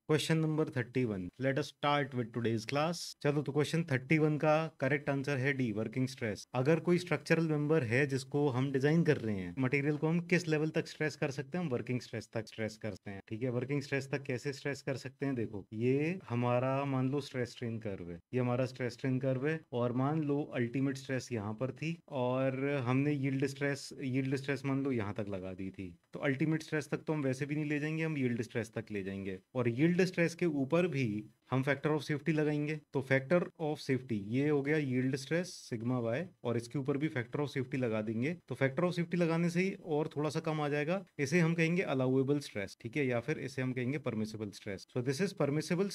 Question number 31। Let us start with today's class. चलो, तो question 31 का करेक्ट आंसर है डी, वर्किंग स्ट्रेस। अगर कोई स्ट्रक्चरल मेंबर है जिसको हम डिजाइन कर रहे हैं, मटेरियल को हम किस लेवल तक स्ट्रेस कर सकते हैं? हम वर्किंग स्ट्रेस तक स्ट्रेस करते हैं। ठीक है, वर्किंग स्ट्रेस तक कैसे स्ट्रेस कर सकते हैं? देखो, ये हमारा मान लो स्ट्रेस स्ट्रेन कर्व है, ये हमारा स्ट्रेस स्ट्रेन कर्व है, और मान लो अल्टीमेट स्ट्रेस यहाँ पर थी, और हमने यील्ड स्ट्रेस मान लो यहाँ तक लगा दी थी। तो अल्टीमेट स्ट्रेस तक तो हम वैसे भी नहीं ले जाएंगे, हम यील्ड स्ट्रेस तक ले जाएंगे, और यील्ड स्ट्रेस के ऊपर भी हम फैक्टर ऑफ सेफ्टी लगाएंगे। तो फैक्टर ऑफ सेफ्टी ये हो गया यील्ड स्ट्रेस सिग्मा वाई, और इसके ऊपर भी फैक्टर ऑफ सेफ्टी लगा देंगे। तो फैक्टर ऑफ सेफ्टी लगाने से ही और थोड़ा सा कम आ जाएगा, इसे हम कहेंगे अलाउएबल स्ट्रेस। ठीक है, या फिर इसे हम कहेंगे permissible stress. So this is permissible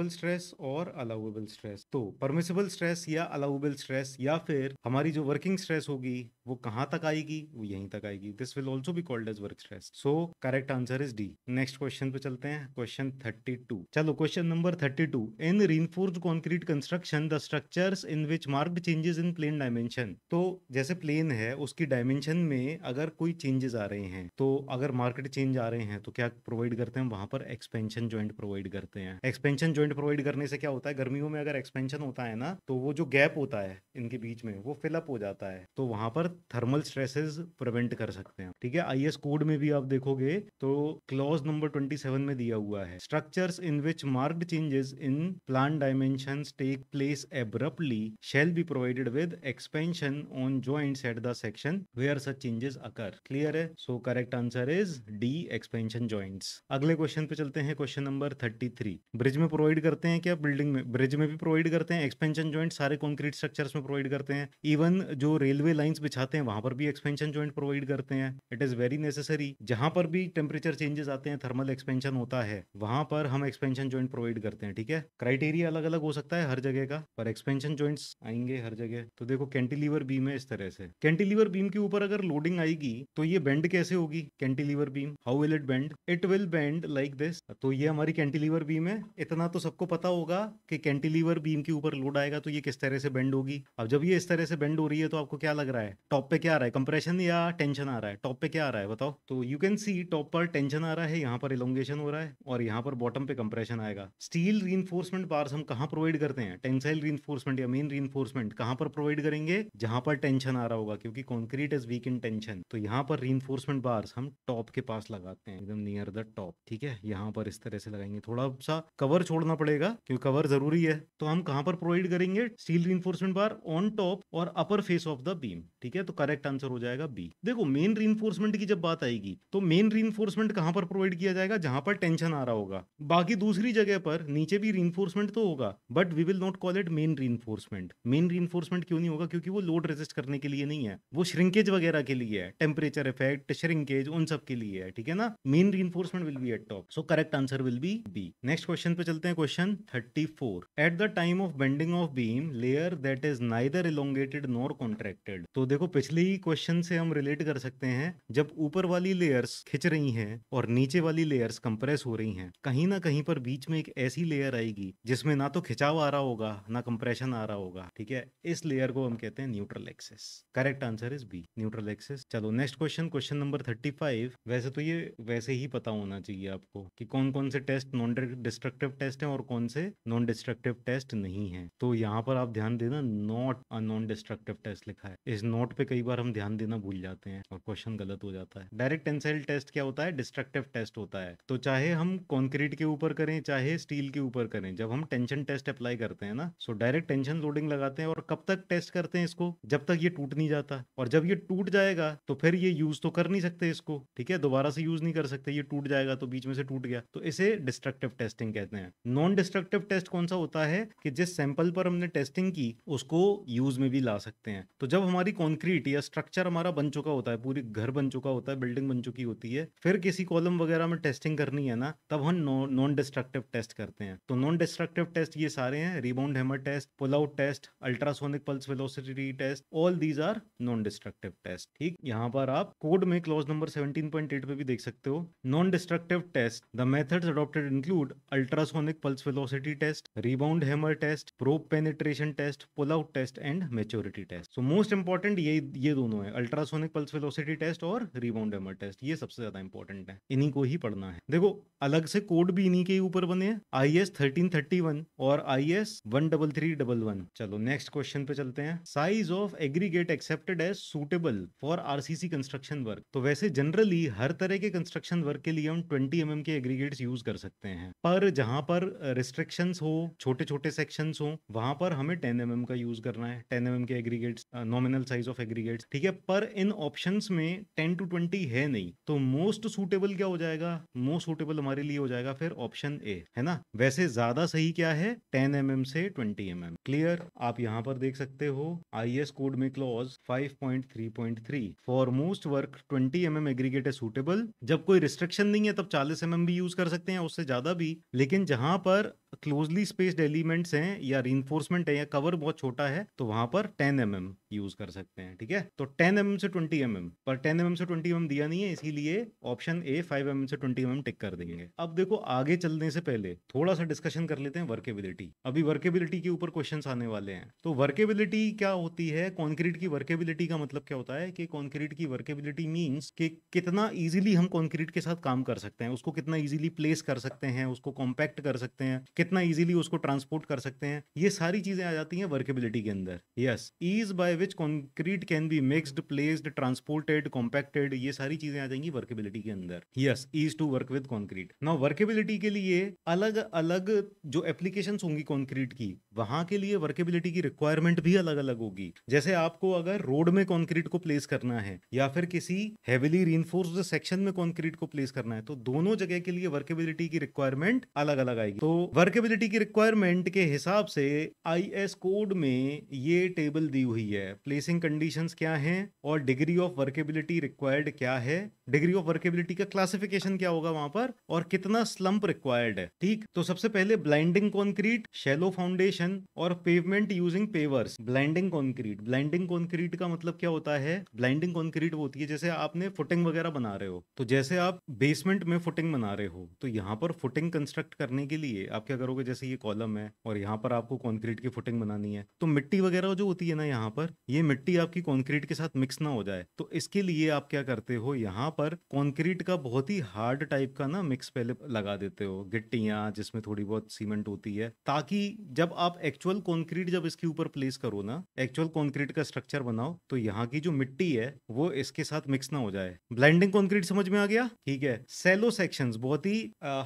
stress और अलाउएबल स्ट्रेस। तो परमिसिबल स्ट्रेस या अलाउएबल स्ट्रेस या फिर हमारी जो वर्किंग स्ट्रेस होगी वो कहां तक आएगी? वो यहीं तक आएगी। This will also be called as work stress. So correct answer is D. Next question पे चलते हैं, क्वेश्चन 32। चलो, question number 32। In reinforced concrete construction the structures in which marked changes in plane dimension. तो जैसे plane है, उसकी dimension में अगर कोई चेंजेस आ रहे हैं, तो अगर मार्केट चेंज आ रहे हैं तो क्या प्रोवाइड करते हैं? वहां पर एक्सपेंशन जॉइंट प्रोवाइड करते हैं। एक्सपेंशन जॉइंट प्रोवाइड करने से क्या होता है, गर्मियों में अगर एक्सपेंशन होता है ना, तो वो जो गैप होता है इनके बीच में वो फिलअप हो जाता है, तो वहां पर थर्मल स्ट्रेसेस प्रिवेंट कर सकते हैं। ठीक है, आईएस कोड में भी आप देखोगे तो क्लॉज नंबर 27 में दिया हुआ है, structures in which marked changes in plan dimensions take place abruptly shall be provided with expansion on joints at the section where such changes occur. Clear है? So correct answer is D, expansion joints. अगले question पे चलते हैं, question number 33। Bridge में provide करते हैं क्या? Building में, ब्रिज में भी प्रोवाइड करते हैं एक्सपेंशन जॉइंट, सारे कंक्रीट स्ट्रक्चर्स में प्रोवाइड करते हैं। इवन जो रेलवे लाइंस बिछाते हैं वहां पर भी एक्सपेंशन जॉइंट प्रोवाइड करते हैं। It is very necessary. जहां पर भी टेम्परेचर चेंजेस आते हैं, थर्मल एक्सपेंशन होता है, वहां पर हम एक्सपेंशन जॉइंट प्रोवाइड करते हैं। ठीक है, क्राइटेरिया अलग अलग हो सकता है हर जगह का, पर एक्सपेंशन जॉइंट्स आएंगे हर जगह। तो देखो, कैंटिलीवर बीम है इस तरह से, कैंटिलीवर बीम के ऊपर अगर लोडिंग आएगी तो ये बेंड कैसे होगी? Cantilever beam, how will it bend? It will bend like this. तो ये हमारी कैंटिलीवर बीम है। इतना तो सबको पता होगा कि कैंटिलीवर बीम के ऊपर लोड आएगा तो ये किस तरह से बेंड होगी। अब जब ये इस तरह से बेंड हो रही है तो आपको क्या लग रहा है, टॉप पे क्या आ रहा है, कंप्रेशन या टेंशन आ रहा है? टॉप पे क्या आ रहा है बताओ? तो यू कैन सी टॉप पर टेंशन आ रहा है, यहाँ पर इलोंगेशन हो रहा है, और यहाँ पर बॉटम पे कंप्रेशन आएगा। स्टील रीइंफोर्समेंट बार्स हम कहाँ प्रोवाइड करते हैं? टेंसाइल रीइंफोर्समेंट या मेन रीइंफोर्समेंट कहाँ पर प्रोवाइड करेंगे? जहां पर टेंशन आ रहा होगा, क्योंकि concrete is weak in tension. तो यहाँ पर रीइंफोर्समेंट बार्स हम टॉप के पास लगाते हैं, एकदम नियर द टॉप। ठीक है, यहाँ पर इस तरह से लगाएंगे, थोड़ा सा कवर छोड़ना पड़ेगा क्योंकि कवर जरूरी है। तो हम कहाँ पर प्रोवाइड करेंगे steel reinforcement bar? On top और upper face of the beam. ठीक है, तो करेक्ट आंसर हो जाएगा बी। देखो, मेन रीइंफोर्समेंट की जब बात आएगी तो मेन रीइंफोर्समेंट कहां पर प्रोवाइड किया जाएगा? जहां पर टेंशन आ रहा होगा। बाकी दूसरी जगह पर नीचे भी रीइंफोर्समेंट तो होगा, but we will not call it main reinforcement. Main reinforcement क्यों नहीं होगा? क्योंकि वो लोड रेजिस्ट करने के लिए नहीं है, वो श्रिंकेज वगैरह के लिए है, टेम्परेचर इफेक्ट, श्रिंकेज, उन सब के लिए है। ठीक है ना, main reinforcement will be at top. So correct answer will be B. Next question पे चलते हैं, question 34। At the time of bending of beam, layer that is neither elongated nor contracted. तो देखो, पिछले ही क्वेश्चन से हम रिलेट कर सकते हैं, जब ऊपर वाली लेयर्स खिंच रही हैं और नीचे वाली लेयर्स कंप्रेस हो रही हैं, कहीं ना कहीं पर बीच में एक ऐसी लेयर आएगी जिसमें ना तो खिंचाव आ रहा होगा ना कंप्रेशन आ रहा होगा। ठीक है, इस लेयर को हम कहते हैं neutral axis. Correct answer is B, neutral axis. चलो, नेक्स्ट क्वेश्चन, क्वेश्चन नंबर 35। वैसे तो ये वैसे ही पता होना चाहिए आपको कि कौन कौन से टेस्ट नॉन डिस्ट्रक्टिव टेस्ट हैं और कौन से नॉन डिस्ट्रक्टिव टेस्ट नहीं है। तो यहाँ पर आप ध्यान देना, not a non destructive test लिखा है। इस नोट पे कई बार हम ध्यान देना भूल जाते हैं और क्वेश्चन गलत हो जाता है। डायरेक्ट टेंसाइल टेस्ट क्या होता है? डिस्ट्रक्टिव टेस्ट होता है। तो चाहे हम कंक्रीट के ऊपर करें चाहे स्टील के ऊपर करें, जब हम टेंशन टेस्ट अप्लाई करते हैं ना, सो डायरेक्ट टेंशन लोडिंग लगाते हैं, और कब तक टेस्ट करते हैं इसको? जब तक ये टूट नहीं जाता। और जब ये टूट जाएगा तो फिर ये यूज तो कर नहीं सकते इसको। ठीक है, दोबारा से यूज नहीं कर सकते, ये टूट जाएगा तो बीच में से टूट गया, तो इसे डिस्ट्रक्टिव टेस्टिंग कहते हैं। नॉन डिस्ट्रक्टिव टेस्ट कौन सा होता है कि जिस सैंपल पर हमने टेस्टिंग की उसको यूज में भी ला सकते हैं। तो जब हमारी कंक्रीट या स्ट्रक्चर हमारा बन चुका होता है, पूरी घर बन चुका होता है, बिल्डिंग बन चुकी होती है, फिर किसी कॉलम वगैरह में टेस्टिंग करनी है ना, तब हम नॉन डिस्ट्रक्टिव टेस्ट करते हैं। तो नॉन डिस्ट्रक्टिव टेस्ट ये सारे हैं, rebound hammer test, pull out test, ultrasonic pulse velocity test, all these are non destructive test. ठीक, यहाँ पर आप कोड में क्लॉज नंबर 17.8 पे भी देख सकते हो, non destructive test the methods adopted include ultrasonic pulse velocity test, rebound hammer test, probe penetration test, pull out test and maturity test. So most important ये दोनों है, अल्ट्रासोनिक पल्स वेलोसिटी टेस्ट और rebound hammer test, ये सबसे ज्यादा important है, इन्हीं को ही पढ़ना है। देखो अलग से कोड भी इन्हीं के ऊपर बने हैं, IS 1331 और IS 13311। चलो नेक्स्ट क्वेश्चन पे चलते हैं। Size of aggregate accepted as suitable for RCC construction work. तो वैसे जनरली हर तरह के कंस्ट्रक्शन वर्क के लिए हम 20 mm के एग्रीगेट्स यूज कर सकते हैं, पर जहां पर रिस्ट्रिक्शंस हो, छोटे छोटे सेक्शंस हो, वहां पर हमें 10 mm का यूज करना है, 10 mm के aggregates, nominal size of aggregates. ठीक है, पर इन ऑप्शंस में 10 to 20 है नहीं, तो मोस्ट सूटेबल क्या हो जाएगा, मोस्ट सूटेबल हमारे लिए हो जाएगा फिर ऑप्शन ए, है ना। वैसे ज्यादा सही क्या है, 10 mm से 20 mm। क्लियर, आप यहां पर देख सकते हो IS कोड में clause 5.3.3 for most work 20 mm aggregate है सूटेबल। जब कोई रिस्ट्रिक्शन नहीं है तब 40 mm भी यूज कर सकते हैं, उससे ज्यादा भी, लेकिन जहां पर क्लोजली स्पेस्ड एलिमेंट्स हैं या रीइंफोर्समेंट है या कवर बहुत छोटा है तो वहां पर 10 mm यूज कर सकते हैं। ठीक है, तो 10 mm से 20 mm, पर 10 mm से 20 mm दिया नहीं है, इसीलिए ऑप्शन ए 5 mm से 20 mm टिक कर देंगे। अब देखो आगे चलने से पहले थोड़ा सा डिस्कशन कर लेते हैं वर्केबिलिटी। अभी वर्केबिलिटी के ऊपर क्वेश्चंस आने वाले हैं। तो वर्केबिलिटी क्या होती है, कॉन्क्रीट की वर्केबिलिटी का मतलब क्या होता है कि कॉन्क्रीट की वर्केबिलिटी मींस कि कितना इजीली हम कॉन्क्रीट के साथ काम कर सकते हैं, उसको कितना इजीली प्लेस कर सकते हैं, उसको कॉम्पैक्ट कर सकते हैं, कितना इजीली उसको ट्रांसपोर्ट कर सकते हैं, ये सारी चीजें आ जाती हैं वर्केबिलिटी के अंदर। Yes, ease by which concrete can be mixed, placed, transported, compacted, ये सारी चीजें आ जाएंगी वर्केबिलिटी के अंदर। Yes, ease to work with concrete. Now workability के लिए अलग अलग जो एप्लीकेशंस होंगी कॉन्क्रीट की, वहां के लिए वर्केबिलिटी की रिक्वायरमेंट भी अलग अलग होगी। जैसे आपको अगर रोड में कॉन्क्रीट को प्लेस करना है या फिर किसी हेविली रीइंफोर्स्ड सेक्शन में कॉन्क्रीट को प्लेस करना है, तो दोनों जगह के लिए वर्केबिलिटी की रिक्वायरमेंट अलग अलग आएगी। तो वर्केबिलिटी की रिक्वायरमेंट के हिसाब से IS कोड में ये टेबल दी हुई है, प्लेसिंग कंडीशंस क्या हैं और डिग्री ऑफ वर्केबिलिटी रिक्वायर्ड क्या है, डिग्री ऑफ वर्केबिलिटी का क्लासिफिकेशन क्या होगा वहां पर, और कितना स्लंप रिक्वायर्ड है। ठीक, तो सबसे पहले ब्लाइंडिंग कॉन्क्रीट, शैलो फाउंडेशन और pavement using pavers. Blinding concrete का मतलब क्या होता है, ब्लाइंडिंग कॉन्क्रीट वो होती है जैसे आपने फुटिंग वगैरह बना रहे हो, तो जैसे आप बेसमेंट में फुटिंग बना रहे हो तो यहाँ पर फुटिंग कंस्ट्रक्ट करने के लिए आप क्या करोगे, जैसे ये कॉलम है और यहाँ पर आपको कॉन्क्रीट की फुटिंग बनानी है, तो मिट्टी वगैरह जो होती है ना यहाँ पर, ये मिट्टी आपकी कॉन्क्रीट के साथ मिक्स ना हो जाए, तो इसके लिए आप क्या करते हो, यहाँ पर कॉन्क्रीट का बहुत ही हार्ड टाइप का ना मिक्स पहले लगा देते हो, गिट्टियां जिसमें थोड़ी बहुत सीमेंट होती है, ताकि जब आप एक्चुअल कॉन्क्रीट जब इसके ऊपर प्लेस करो ना, एक्चुअल कॉन्क्रीट का स्ट्रक्चर बनाओ, तो यहाँ की जो मिट्टी है वो इसके साथ मिक्स ना हो जाए। ब्लाइंडिंग कॉन्क्रीट समझ में आ गया। ठीक है, सेलो सेक्शंस, बहुत ही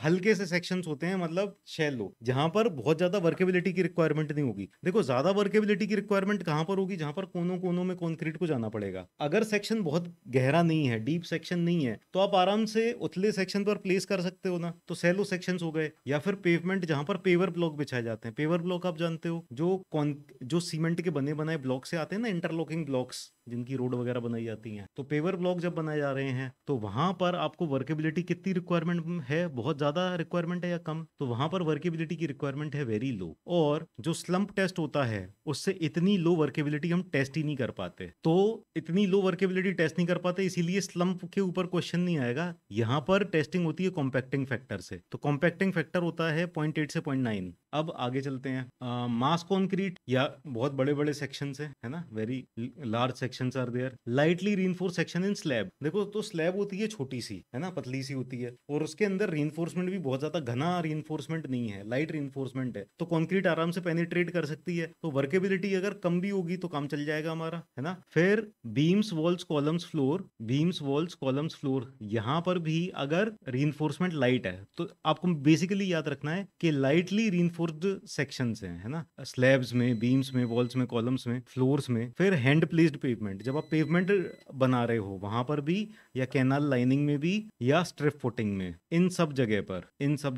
हल्के से सेक्शंस होते हैं, मतलब शैलो, जहां पर बहुत ज्यादा वर्केबिलिटी की रिक्वायरमेंट नहीं होगी। देखो ज्यादा वर्केबिलिटी की रिक्वायरमेंट कहां पर होगी, जहां पर कोनों कोनों में कॉन्क्रीट को जाना पड़ेगा। अगर सेक्शन बहुत गहरा नहीं है, डीप सेक्शन नहीं है, तो आप आराम से उतले सेक्शन पर प्लेस कर सकते हो ना, तो सेलो सेक्शंस हो गए। या फिर पेवमेंट, जहां पर पेवर ब्लॉक बिछाए जाते हैं, पेवर ब्लॉक आप जानते हो, जो सीमेंट के बने बनाए ब्लॉक से आते हैं ना, इंटरलॉकिंग ब्लॉक्स जिनकी रोड वगैरह बनाई जाती हैं, तो पेवर ब्लॉक जब बनाए जा रहे हैं तो वहां पर आपको वर्केबिलिटी कितनी रिक्वायरमेंट है, बहुत ज्यादा रिक्वायरमेंट है या कम, तो वहां पर वर्केबिलिटी की रिक्वायरमेंट है वेरी लो। और जो स्लंप टेस्ट होता है उससे इतनी लो वर्केबिलिटी हम टेस्ट ही नहीं कर पाते, तो इतनी लो वर्केबिलिटी टेस्ट नहीं कर पाते, इसीलिए स्लंप के ऊपर क्वेश्चन नहीं आएगा। यहाँ पर टेस्टिंग होती है कॉम्पैक्टिंग फैक्टर से, तो कॉम्पैक्टिंग फैक्टर होता है 0.8 से 0.9। अब आगे चलते हैं, मास कॉन्क्रीट या बहुत बड़े बड़े सेक्शन है ना, very large sections are there, lightly reinforce section in slab. देखो तो स्लैब होती है छोटी सी, है ना, पतली सी होती है, और उसके अंदर रीइंफोर्समेंट भी बहुत ज्यादा घना रीइंफोर्समेंट नहीं है, लाइट रीइंफोर्समेंट है, तो कंक्रीट आराम से पेनिट्रेट कर सकती है। तो वर्केबिलिटी अगर कम भी होगी तो काम चल जाएगा हमारा, है ना। फिर beams, walls, columns, floor, beams, walls, columns, floor, यहाँ पर भी अगर रीइंफोर्समेंट लाइट है तो आपको बेसिकली याद रखना है कि लाइटली रीइंफोर्स्ड सेक्शंस हैं, है ना, स्लैब्स में, बीम्स में, वॉल्स में, कॉलम्स में, फ्लोर्स में। फिर हैंड प्लेस्ड पेवमेंट, जब आप पेवमेंट बना रहे हो वहां पर भी, या कैनाल लाइनिंग में भी, या स्ट्रिप फुटिंग में, इन सब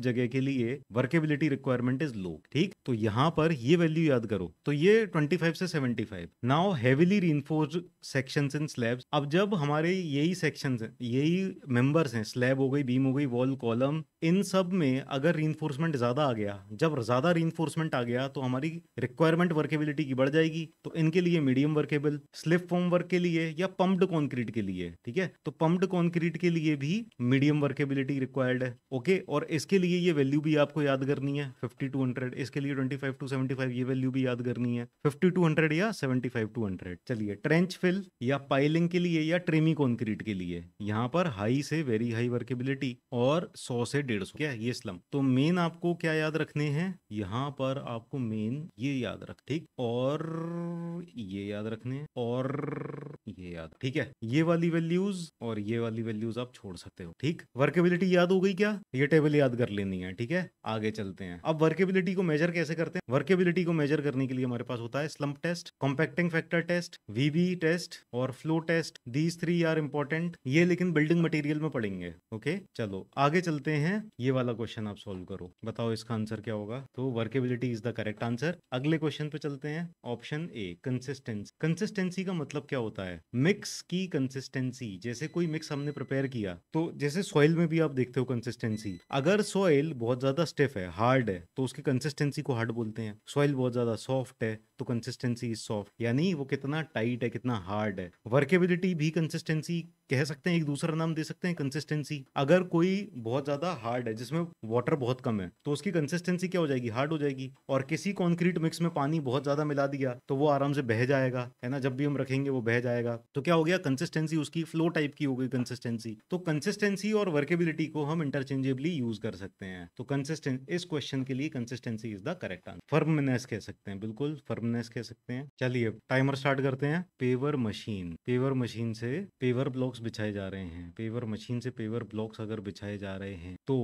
जगह के लिए वर्केबिलिटी रिक्वायरमेंट इज लो। ठीक, तो यहां पर ये वैल्यू याद करो, तो ये 25 से 75। नाउ हेविली रीइंफोर्स्ड सेक्शंस इन स्लैब्स। अब जब हमारे यही सेक्शंस हैं, यही मेंबर्स हैं, स्लैब हो गई, बीम हो गई, वॉल, कॉलम, इन सब में अगर रीइंफोर्समेंट ज्यादा आ गया, जब ज्यादा रीइंफोर्समेंट आ गया तो हमारी रिक्वायरमेंट वर्केबिलिटी की बढ़ जाएगी। तो इनके लिए medium workable, slip form work के लिए या पम्प्ड कंक्रीट के लिए, ठीक है, तो पम्प्ड कंक्रीट के लिए भी मीडियम वर्केबिलिटी रिक्वायर्ड है। ओके, और इसके लिए ये वैल्यू भी आपको याद करनी है 50 to 100, इसके लिए 25 to 75 ये वैल्यू भी याद करनी है, 50 to 100 या 75 to 100। चलिए, ट्रेंच फिल या पाइलिंग के लिए या ट्रेमी कंक्रीट के लिए यहाँ पर हाई से वेरी हाई वर्केबिलिटी और 100 से 150, क्या ये स्लम। तो मेन आपको क्या याद रखने हैं, यहाँ पर आपको मेन ये याद रख, ठीक, और ये याद रखने हैं, और ये याद, ठीक है, ये वाली वैल्यूज और ये वाली वैल्यूज आप छोड़ सकते हो। ठीक, वर्केबिलिटी याद हो गई क्या, ये टेबल याद कर लेनी है। ठीक है, आगे चलते हैं। अब वर्केबिलिटी को मेजर कैसे करते हैं। वर्केबिलिटी को मेजर करने के लिए हमारे पास होता है slump test, compacting factor test, VB test और flow test. These 3 are important, ये लेकिन बिल्डिंग मटेरियल में पढ़ेंगे। ओके, चलो आगे चलते हैं। ये वाला क्वेश्चन आप सॉल्व करो, बताओ इसका आंसर क्या होगा। तो workability is the correct answer. अगले क्वेश्चन पे चलते हैं। Option A, consistency. कंसिस्टेंसी का मतलब क्या होता है, मिक्स की कंसिस्टेंसी। जैसे कोई मिक्स हमने प्रिपेयर किया, तो जैसे सॉइल में भी आप देखते हो कंसिस्टेंसी, अगर सॉइल बहुत ज्यादा स्टिफ है, हार्ड है, तो उसकी कंसिस्टेंसी को हार्ड बोलते हैं। सॉइल बहुत ज्यादा सॉफ्ट है तो कंसिस्टेंसी इज सॉफ्ट, यानी वो कितना टाइट है, कितना हार्ड है। वर्केबिलिटी भी कंसिस्टेंसी कह सकते हैं, एक दूसरा नाम दे सकते हैं कंसिस्टेंसी। अगर कोई बहुत ज्यादा हार्ड है जिसमें वाटर बहुत कम है, तो उसकी कंसिस्टेंसी क्या हो जाएगी, हार्ड हो जाएगी। और किसी कॉन्क्रीट मिक्स में पानी बहुत ज्यादा मिला दिया तो वो आराम से बह जाएगा, है ना, जब भी हम रखेंगे वो बह जाएगा। तो क्या हो गया, कंसिस्टेंसी उसकी फ्लो टाइप की हो गई कंसिस्टेंसी। तो कंसिस्टेंसी और वर्केबिलिटी को हम इंटरचेंजेबली यूज कर सकते हैं। तो कंसिस्टेंस, इस क्वेश्चन के लिए consistency is the correct answer. Firmness कह सकते हैं, बिल्कुल फर्मनेस कह सकते हैं। चलिए टाइमर स्टार्ट करते हैं। पेवर मशीन, पेवर मशीन से पेवर ब्लॉक्स बिछाए जा रहे हैं। पेवर मशीन से पेवर ब्लॉक्स अगर बिछाए जा रहे हैं तो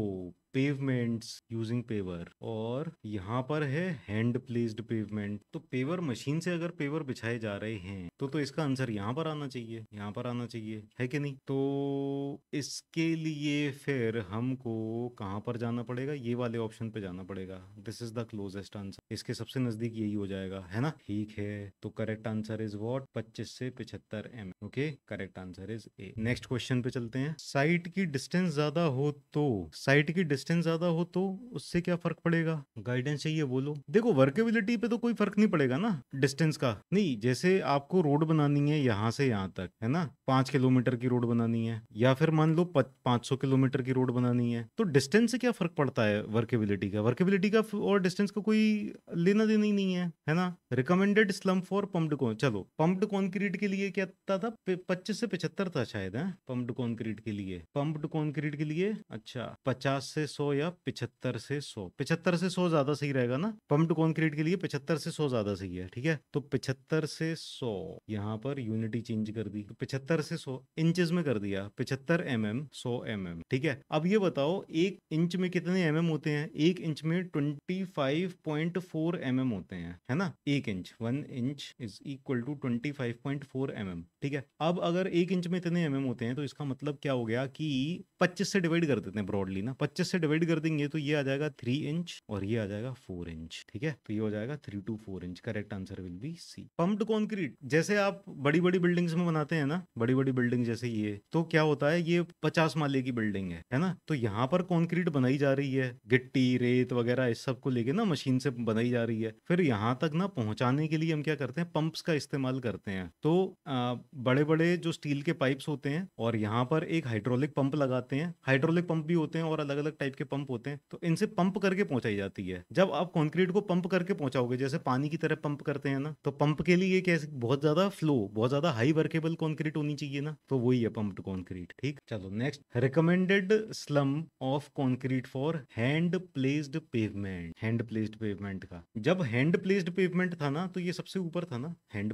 पेवमेंट्स यूजिंग पेवर, और यहाँ पर है हैंड प्लेस्ड पेवमेंट। तो पेवर मशीन से अगर पेवर बिछाए जा रहे हैं तो इसका आंसर यहाँ पर आना चाहिए, यहाँ पर आना चाहिए, है कि नहीं। तो इसके लिए फिर हमको कहाँ पर जाना पड़ेगा, ये वाले ऑप्शन पे जाना पड़ेगा। This is the closest answer, इसके सबसे नजदीक यही हो जाएगा, है ना। ठीक है, तो करेक्ट आंसर इज व्हाट, 25 से 75 mm। Okay, correct answer is A. Next question पे चलते हैं। साइट की डिस्टेंस ज्यादा हो तो, साइट की डिस्टेंस ज्यादा हो तो उससे क्या फर्क पड़ेगा, गाइडेंस चाहिए, बोलो। देखो वर्केबिलिटी पे तो कोई फर्क नहीं पड़ेगा ना डिस्टेंस का, नहीं। जैसे आपको रोड बनानी है यहाँ से यहाँ तक, है ना, 5 किलोमीटर की रोड बनानी है, या फिर मान लो 500 किलोमीटर की रोड बनानी है, तो डिस्टेंस से क्या फर्क पड़ता है वर्केबिलिटी का। वर्केबिलिटी का और डिस्टेंस का कोई लेना देना ही नहीं है ना। Recommended slump for pumped con, चलो पम्प्ड कॉन्क्रीट के लिए क्या था 25 से 75 था शायद, है पम्प्ड कॉन्क्रीट के लिए। पम्प्ड कॉन्क्रीट के लिए अच्छा 50 से 100 या 75 से 100, 75 से 100 ज्यादा सही रहेगा ना। पम्प्ड कॉन्क्रीट के लिए 75 से 100 ज्यादा सही है, ठीक है। तो 75 से 100, यहाँ पर यूनिटी चेंज कर दी, तो 75 से 100 इंचेस में कर दिया, 75 mm 100 mm, ठीक है। अब ये बताओ एक इंच में कितने mm होते हैं, एक इंच में 25.4 mm होते हैं, है ना। एक inch, 1 inch is equal to 25.4 mm, ठीक है। अब अगर एक इंच में इतने mm होते हैं तो इसका मतलब क्या हो गया कि 25 से डिवाइड कर देते हैं ब्रॉडली ना, 25 से डिवाइड कर देंगे तो ये आ जाएगा 3 इंच और ये आ जाएगा 4 इंच, ठीक है। तो ये हो जाएगा 3 to 4 inch. Correct answer will be C. Pumped concrete जैसे आप बड़ी बड़ी बिल्डिंग्स में बनाते हैं ना, बड़ी बड़ी बिल्डिंग जैसे ये, तो क्या होता है, ये 50 माले की बिल्डिंग है ना, तो यहाँ पर कॉन्क्रीट बनाई जा रही है, गिट्टी रेत वगैरह इस सब को लेके ना मशीन से बनाई जा रही है। फिर यहाँ तक ना पहुंचाने के लिए हम क्या करते हैं, पंप्स का इस्तेमाल करते हैं। तो बड़े बड़े जो स्टील के पाइप्स होते हैं और यहाँ पर एक हाइड्रोलिक पंप लगाते हैं, हाइड्रोलिक पंप भी होते हैं और अलग अलग टाइप के पंप होते हैं, तो इनसे पंप करके पहुंचाई जाती है। जब आप कंक्रीट को पंप करके पहुंचाओगे, जैसे पानी की तरह पंप करते हैं ना, तो पंप के लिए कैसे बहुत ज्यादा फ्लो, बहुत ज्यादा हाई वर्केबल कंक्रीट होनी चाहिए ना, तो वही है पंप्ड कंक्रीट। ठीक, चलो next. Recommended slum of concrete for hand placed pavement. Hand placed pavement का, जब हैंड प्लेस्ड पेवमेंट था ना तो ये सबसे ऊपर था ना, हैंड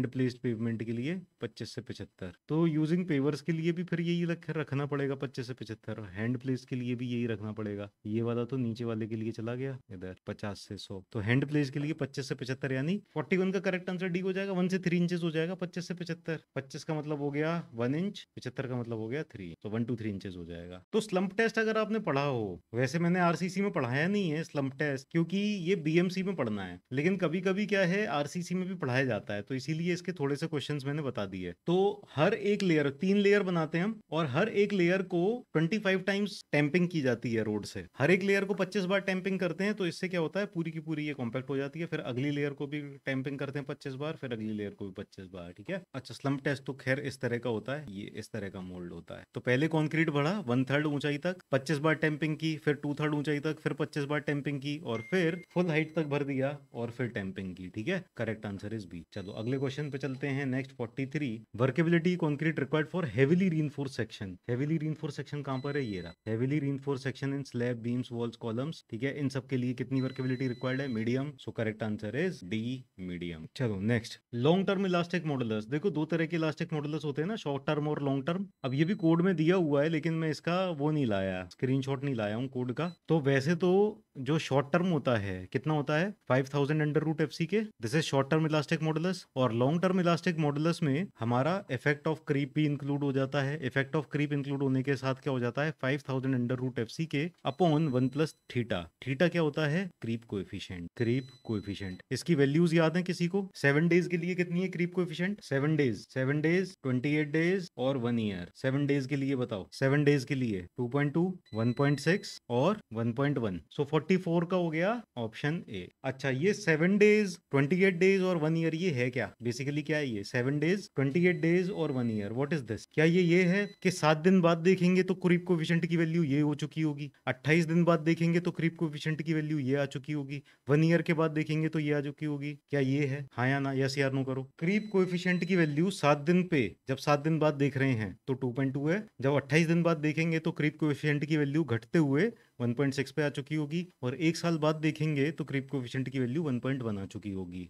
प्लेस्ड पेवमेंट के लिए 25 से 75। तो यूजिंग पेवर्स के लिए भी फिर यही रखना पड़ेगा 25 से 75, हैंड प्लेस के लिए भी यही रखना पड़ेगा। ये वाला तो नीचे वाले के लिए चला गया इधर 50 से 100, तो हैंड प्लेस के लिए 25 से 75 यानी 41 का करेक्ट आंसर डी हो जाएगा। 1 से 3 इंचेस हो जाएगा 25 से 75। 25 का मतलब हो गया 1 इंच, 75 का मतलब हो गया 3, तो 1 to 3 इंचेस हो जाएगा। तो स्लम्प टेस्ट अगर आपने पढ़ा हो, वैसे मैंने आरसीसी में पढ़ाया नहीं है स्लम्प टेस्ट, क्योंकि ये बीएमसी में पढ़ना है, लेकिन कभी कभी क्या है आरसीसी में भी पढ़ाया जाता है, तो इसीलिए इसके थोड़े से क्वेश्चंस मैंने बता दिए। तो हर एक लेयर, 3 लेयर बनाते हैं हम, और हर एक लेयर को 25 टाइम्स टैंपिंग की जाती जाती है रोड से। हर एक लेयर को 25 बार टैंपिंग करते हैं, तो इससे क्या होता है, पूरी की पूरी ये कॉम्पैक्ट हो जाती है। फिर अगली लेयर को भी टैंपिंग करते हैं 25 बार, फिर अगली लेयर को भी 25 बार, ठीक है। अच्छा, स्लम्प टेस्ट तो खैर इस तरह का होता है, ये इस तरह का मोल्ड होता है। तो पहले कॉन्क्रीट बढ़ा 1/3 ऊंचाई तक, 25 बार टैंपिंग की, फिर 2/3 ऊंचाई तक, फिर 25 बार टैंपिंग की, और फिर फुल हाइट तक भर दिया, और फिर टैंपिंग की, ठीक है। Correct answer is B. चलो अगले क्वेश्चन पे चलते हैं। Next 43, workability concrete required for heavily reinforced section. Heavily reinforced section कहां पर है, ये रहा। Heavily reinforced section in slab, beams, walls, columns, ठीक है। इन सब के लिए कितनी वर्केबिलिटी रिक्वायर्ड है, medium. So correct answer is D, medium. चलो next, long term elastic modulus. देखो दो तरह के इलास्टिक मॉडुलस होते हैं ना, शॉर्ट टर्म और लॉन्ग टर्म। अब ये भी कोड में दिया हुआ है, लेकिन मैं इसका वो नहीं लाया, स्क्रीनशॉट नहीं लाया हूँ कोड का। तो वैसे तो जो शॉर्ट टर्म होता है कितना होता है, 5000 अंडर रूट एफ सी के, this is short term elastic modulus. और लॉन्ग टर्म इलास्टिक मॉडुलस में हमारा इफेक्ट ऑफ क्रीप भी इंक्लूड हो जाता है। इफेक्ट ऑफ क्रीप इंक्लूड होने के साथ क्या हो जाता है, 5000 अंडर रूट एफ सी के अपॉन 1 प्लस थीटा। थीटा क्या होता है, क्रीप कोएफिशिएंट। क्रीप कोएफिशिएंट, इसकी वैल्यूज याद है किसी को? 7 डेज के लिए कितनी है क्रीप कोएफिशिएंट? 7 डेज, 28 डेज और 1 ईयर। 7 डेज के लिए बताओ, 7 डेज के लिए 2.2, 1.6 और 1.1। सो 44 का हो गया ऑप्शन ए। अच्छा, ये 7 डेज, 28 डेज और 1 ईयर ये है क्या? बेसिकली क्या है ये, 7 डेज, 28 डेज और 1 ईयर, व्हाट इज दिस? क्या ये है कि 7 दिन बाद देखेंगे तो क्रीप कोएफिशिएंट की वैल्यू ये हो चुकी होगी, 28 दिन बाद देखेंगे तो क्रीप कोएफिशिएंट की वैल्यू ये आ चुकी होगी, 1 ईयर के बाद देखेंगे तो ये आ चुकी होगी? क्या ये है? हाँ या ना, यस या नो करो। क्रीप कोएफिशिएंट की वैल्यू 7 दिन पे, जब 7 दिन बाद देख रहे हैं तो 2.2 है, जब 28 दिन बाद देखेंगे तो क्रीप कोएफिशिएंट की वैल्यू घटते हुए 1.6 पे आ चुकी होगी, और 1 साल बाद देखेंगे तो क्रीप कोएफिशिएंट की वैल्यू 1.1 आ चुकी होगी।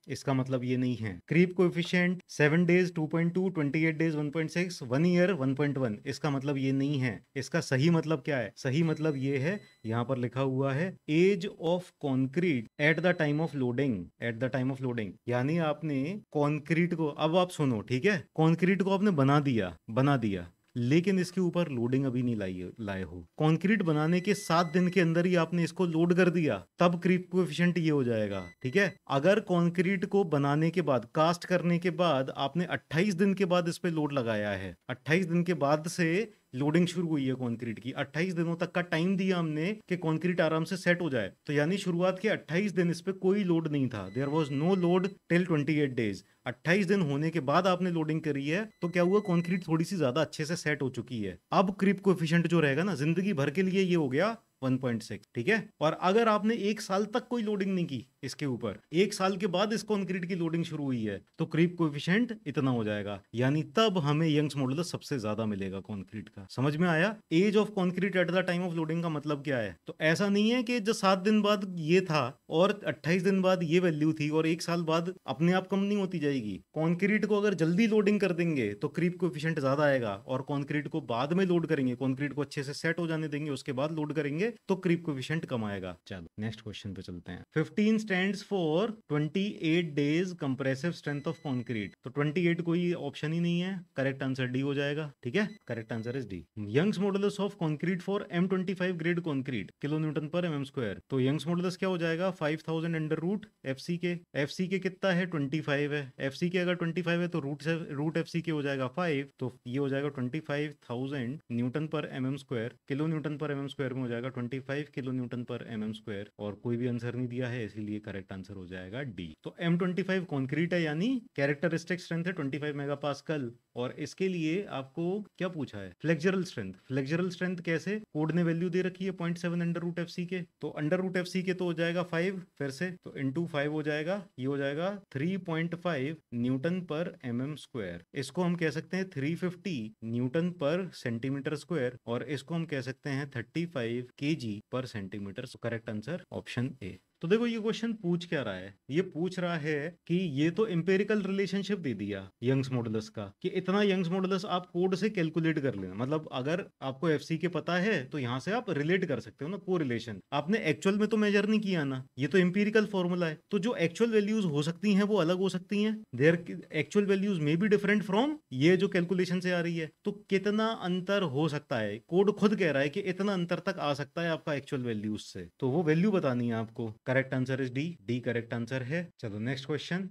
इसका मतलब ये नहीं है। Creep coefficient 7 days 2.2, 28 days 1.6, 1 year 1.1, इसका मतलब ये नहीं है। इसका सही मतलब क्या है? सही मतलब ये है, यहाँ पर लिखा हुआ है age of concrete at the time of loading. At the time of loading यानी आपने कॉन्क्रीट को, अब आप सुनो ठीक है, कॉन्क्रीट को आपने बना दिया, लेकिन इसके ऊपर लोडिंग अभी नहीं लाए हो। कंक्रीट बनाने के 7 दिन के अंदर ही आपने इसको लोड कर दिया, तब क्रीप कोएफिशिएंट ये हो जाएगा, ठीक है। अगर कंक्रीट को बनाने के बाद, कास्ट करने के बाद आपने 28 दिन के बाद इस पे लोड लगाया है, 28 दिन के बाद से लोडिंग शुरू हुई है कंक्रीट की, 28 दिनों तक का टाइम दिया हमने कि कंक्रीट आराम से सेट हो जाए, तो यानी शुरुआत के 28 दिन इस पे कोई लोड नहीं था, there was no load till 28 days. 28 दिन होने के बाद आपने लोडिंग करी है, तो क्या हुआ, कंक्रीट थोड़ी सी ज्यादा अच्छे से सेट हो चुकी है। अब क्रीप कोएफिशिएंट जो रहेगा ना, जिंदगी भर के लिए ये हो गया 1.6, ठीक है। और अगर आपने 1 साल तक कोई लोडिंग नहीं की इसके ऊपर, 1 साल के बाद इस कंक्रीट की लोडिंग शुरू हुई है, तो क्रीप कोएफिशिएंट इतना हो जाएगा, यानी तब हमें यंग्स मॉडुलस सबसे ज्यादा मिलेगा कंक्रीट का। समझ में आया? Age of concrete at the time of loading का मतलब क्या है? तो ऐसा नहीं है कि जो 7 दिन बाद ये था और 28 दिन बाद ये वैल्यू थी और 1 साल बाद अपने आप कम नहीं होती जाएगी। कंक्रीट को अगर जल्दी लोडिंग कर देंगे तो क्रीप कोएफिशिएंट ज्यादा आएगा, और कंक्रीट को बाद में लोड करेंगे, कंक्रीट को अच्छे से सेट हो जाने देंगे, उसके बाद लोड करेंगे तो क्रीप कोएफिशिएंट कम आएगा। चलो नेक्स्ट क्वेश्चन पे चलते हैं। 15 stands for 28 days compressive strength of concrete. तो 28 कोई ऑप्शन ही नहीं है, करेक्ट आंसर डी हो जाएगा, ठीक है। Correct answer is D. Young's modulus of concrete for M25 grade concrete kilo newton per mm square. तो यंग्स मॉडुलस क्या हो जाएगा, 5000 अंडर रूट FC के। FC के कितना है, 25 है। FC के अगर 25 है तो रूट FC के हो जाएगा 5, तो ये हो जाएगा 25,000 Newton per mm square. Kilo newton per mm square में हो जाएगा 25 kilo newton per mm square, और कोई भी आंसर नहीं दिया है, इसीलिए करेक्ट आंसर हो जाएगा डी। तो M25 कंक्रीट है, यानी कैरेक्टरिस्टिक स्ट्रेंथ है 25 मेगापास्कल, और इसके लिए आपको क्या पूछा है, फ्लेक्सुरल स्ट्रेंथ। फ्लेक्सुरल स्ट्रेंथ कैसे, कोड ने वैल्यू दे रखी है 0.7 अंडर रूट FC के, तो अंडर रूट FC के तो हो जाएगा 5, फिर से तो इंटू 5 हो जाएगा, ये हो जाएगा 3.5 न्यूटन पर mm स्क्वायर। इसको हम कह सकते हैं 350 न्यूटन पर सेंटीमीटर स्क्वायर, और इसको हम कह सकते हैं 35 kg पर centimetre. Correct answer option A. तो देखो ये क्वेश्चन पूछ क्या रहा है, ये पूछ रहा है कि ये तो एम्पिरिकल रिलेशनशिप दे दिया यंग्स मॉडुलस का, कि इतना यंग्स मॉडुलस आप कोड से कैलकुलेट कर लेना, मतलब अगर आपको FC के पता है तो यहाँ से आप रिलेट कर सकते हो ना, कोरिलेशन। आपने एक्चुअल में तो मेजर नहीं किया ना, ये तो एम्पिरिकल फॉर्मूला है, तो जो एक्चुअल वैल्यूज हो सकती हैं वो अलग हो सकती हैं, their actual values may be different from ये जो कैलकुलेशन से आ रही है। तो कितना अंतर हो सकता है, कोड खुद कह रहा है कि इतना अंतर तक आ सकता है आपका एक्चुअल वैल्यूज से, तो वो वैल्यू बतानी है आपको। Correct answer is D, D correct answer है। चलो next question.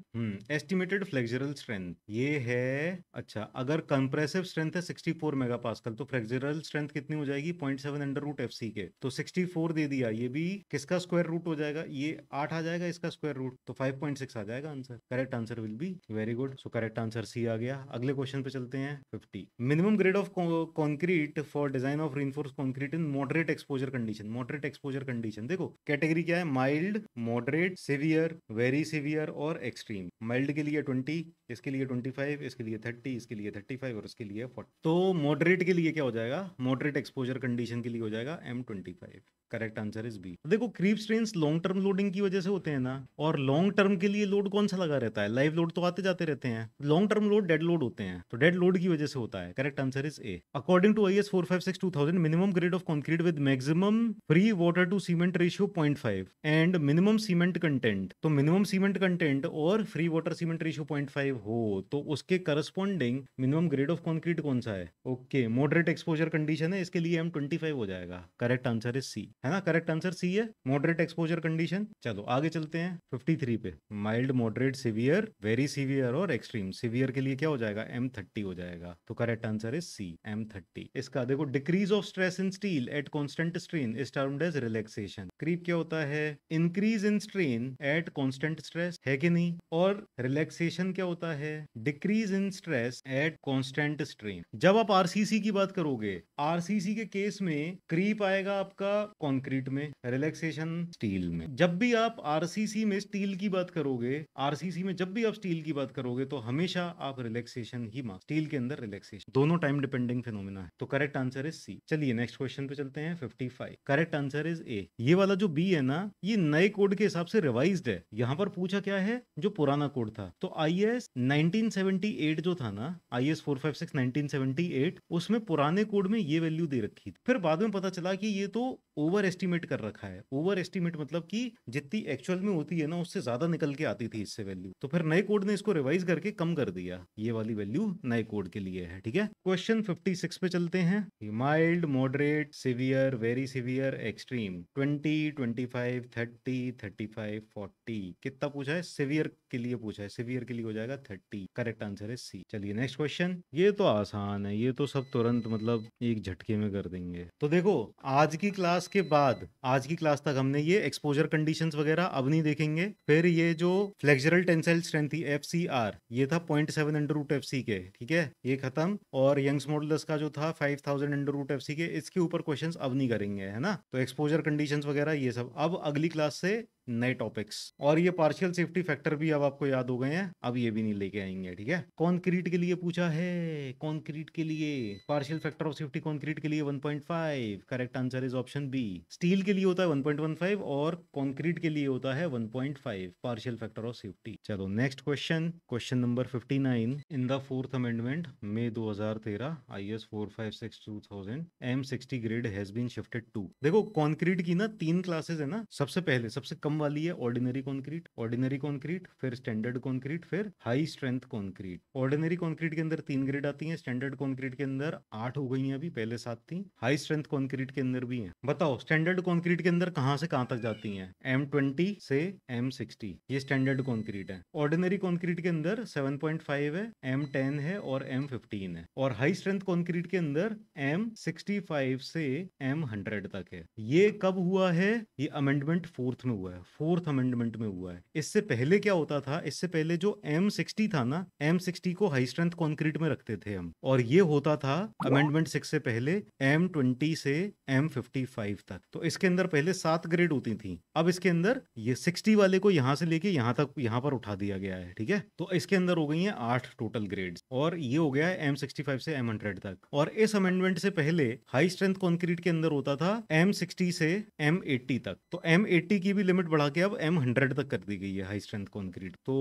Estimated flexural strength ये है, अच्छा अगर कंप्रेसिव स्ट्रेंथ है 64 मेगापास्कल तो फ्लेक्सुरल स्ट्रेंथ कितनी हो जाएगी 0.7 अंडर रूट एफ सी के, तो 64 दे दिया, ये भी किसका स्क्वायर रूट हो जाएगा, ये 8 आ जाएगा इसका स्क्वायर रूट, तो 5.6 आ जाएगा answer. Correct answer will be, very good, so correct answer C आ गया। अगले क्वेश्चन पे चलते हैं। 50 minimum grade of concrete for design of reinforced concrete in moderate exposure condition. Moderate exposure condition देखो कैटेगरी क्या है, mild, moderate, severe, very severe और एक्सट्रीम। माइल्ड के लिए 20, इसके लिए 25, इसके लिए 30, इसके लिए 35 और इसके लिए 40। तो मॉडरेट के लिए क्या हो जाएगा, मॉडरेट एक्सपोजर कंडीशन के लिए हो जाएगा M25। Correct answer is B. देखो creep strains long term loading की वजह से होते हैं ना, और लॉन्ग टर्म के लिए लोड कौन सा लगा रहता है, लाइव लोड तो आते जाते रहते हैं, long term load dead load होते हैं, तो डेड लोड की वजह से होता है। Correct answer is A. According to IS 456/2000 minimum grade of concrete with maximum free water to cement ratio 0.5 and minimum cement content, तो मिनिमम सीमेंट कंटेंट और फ्री वाटर सीमेंट रेशियो 0.5 हो तो उसके corresponding minimum grade of concrete कौन सा है। Okay, moderate exposure condition है, इसके लिए M25 हो जाएगा। करेक्ट आंसर इज सी, है ना, करेक्ट आंसर सी है, मॉडरेट एक्सपोजर कंडीशन। चलो आगे चलते हैं 53 पे। Mild, moderate, severe, very severe और एक्सट्रीम। सिवियर के लिए क्या हो जाएगा, M30 हो जाएगा, तो correct answer is C, M30। इसका देखो, decrease of stress in steel at constant strain is termed as relaxation. Creep क्या होता है, increase in strain at constant stress, है कि नहीं, और रिलैक्सेशन क्या होता है, decrease in stress at constant strain. जब आप आरसीसी की बात करोगे, आरसीसी के केस में क्रीप आएगा आपका कंक्रीट में, रिलैक्सेशन स्टील में। जब भी आप आरसीसी में स्टील की बात करोगे, आरसीसी में जब भी आप स्टील की बात करोगे तो हमेशा आप रिलैक्सेशन ही मान, स्टील के अंदर रिलैक्सेशन, दोनों टाइम डिपेंडिंग फिनोमेना है, तो करेक्ट आंसर इज सी। चलिए नेक्स्ट क्वेश्चन पे चलते हैं। 55 करेक्ट आंसर इज ए। ये वाला जो बी है ना, ये नए कोड के हिसाब से रिवाइज्ड है। यहां पर पूछा क्या है, जो पुराना कोड था, तो IS 1978 जो था ना, IS 456 1978, उसमें पुराने कोड में ये वैल्यू दे रखी थी, फिर बाद में पता चला कि ये तो ओवर एस्टिमेट कर रखा है। ओवर एस्टिमेट मतलब कि जितनी एक्चुअल में होती है ना, उससे ज्यादा निकल के आती थी इससे वैल्यू, तो फिर नए कोड ने इसको रिवाइज करके कम कर दिया। ये वाली वैल्यू नए कोड के लिए है, ठीक है। क्वेश्चन 56 पे चलते हैं। Mild, moderate, severe, very severe, extreme. 20, 25, 30, 35, 40। कितना पूछा है, सिवियर के लिए पूछा है, सिवियर के लिए हो जाएगा 30। करेक्ट आंसर है सी। चलिए नेक्स्ट क्वेश्चन। ये तो आसान है, ये तो सब तुरंत मतलब एक झटके में कर देंगे। तो देखो आज की क्लास के बाद, आज की क्लास तक हमने ये एक्सपोजर कंडीशंस वगैरह अब नहीं देखेंगे। फिर ये जो फ्लेक्सुरल टेंसाइल स्ट्रेंथ थी FCR, ये था 0.7 अंडर रूट FC के, ठीक है, ये खत्म। और यंग्स मॉडुलस का जो था 5000 अंडर रूट FC के, इसके ऊपर क्वेश्चंस अब नहीं करेंगे, है ना। तो एक्सपोजर कंडीशंस वगैरह ये सब अब अगली क्लास से नए टॉपिक्स, और ये पार्शियल सेफ्टी फैक्टर भी अब आपको याद हो गए हैं, अब ये भी नहीं लेके आएंगे, ठीक है। कंक्रीट के लिए पूछा है, कंक्रीट के लिए partial factor of safety concrete के लिए 1.5। Correct answer is option B. Steel के लिए होता है 1.15 और कंक्रीट के लिए होता है 1.5 पार्शियल फैक्टर ऑफ सेफ्टी। चलो next question, question number 59। In the fourth amendment May 2013 IS 456/2000 M60 grade has been shifted to. देखो कंक्रीट की ना 3 क्लासेस है ना, सबसे पहले सबसे कम वाली है ऑर्डिनरी कंक्रीट, ऑर्डिनरी कंक्रीट, फिर स्टैंडर्ड कंक्रीट, फिर high strength concrete. Ordinary concrete के अंदर 3 ग्रेड आती हैं, स्टैंडर्ड कंक्रीट के अंदर 8 हो गई हैं, अभी पहले 7 थी, हाई स्ट्रेंथ कंक्रीट के अंदर भी हैं। बताओ स्टैंडर्ड कंक्रीट के अंदर कहां से कहां तक जाती हैं, M20 से M60, ये स्टैंडर्ड कंक्रीट है। ऑर्डिनरी कंक्रीट के अंदर 7.5 है, M10 है और M15 है, और हाई स्ट्रेंथ कंक्रीट के अंदर M65 से M100 तक है। ये कब हुआ है, ये अमेंडमेंट फोर्थ में हुआ है, फोर्थ अमेंडमेंट में हुआ है। इससे पहले क्या होता था, इससे पहले जो M60 था ना, M60 को हाई स्ट्रेंथ कंक्रीट में रखते थे हम, और ये होता था अमेंडमेंट 6 से पहले M20 से M55 तक। तो इसके अंदर पहले 7 ग्रेड होती थी, अब इसके अंदर ये 60 वाले को यहां से लेके यहां तक, यहां पर उठा दिया गया है, ठीक है। तो इसके अंदर हो गई हैं 8 टोटल ग्रेड्स, और ये हो गया है M65 से M100 तक। और इस अमेंडमेंट से पहले हाई स्ट्रेंथ कंक्रीट के अंदर होता था M60 से M80 तक, तो M80 की भी लिमिट बढ़ा के अब M100 तक कर दी गई है हाई स्ट्रेंथ कंक्रीट। तो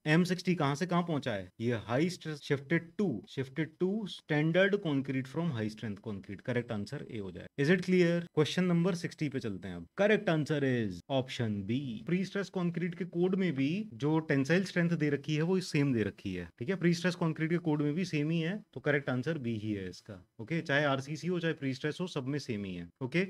M60 कहां से कहां पहुंचा है, ये high shifted to standard concrete from high strength concrete. Correct answer A हो जाए। Is it clear. Question number 60 पे चलते हैं अब। Correct answer is option B. Pre stress concrete के कोड में भी जो टेंसाइल स्ट्रेंथ दे रखी है वो सेम दे रखी है, ठीक है, प्री स्ट्रेस कंक्रीट के कोड में भी सेम ही है, तो करेक्ट आंसर बी ही है इसका। ओके, चाहे आरसीसी हो चाहे प्री स्ट्रेस हो, सब में सेम ही है। ओके,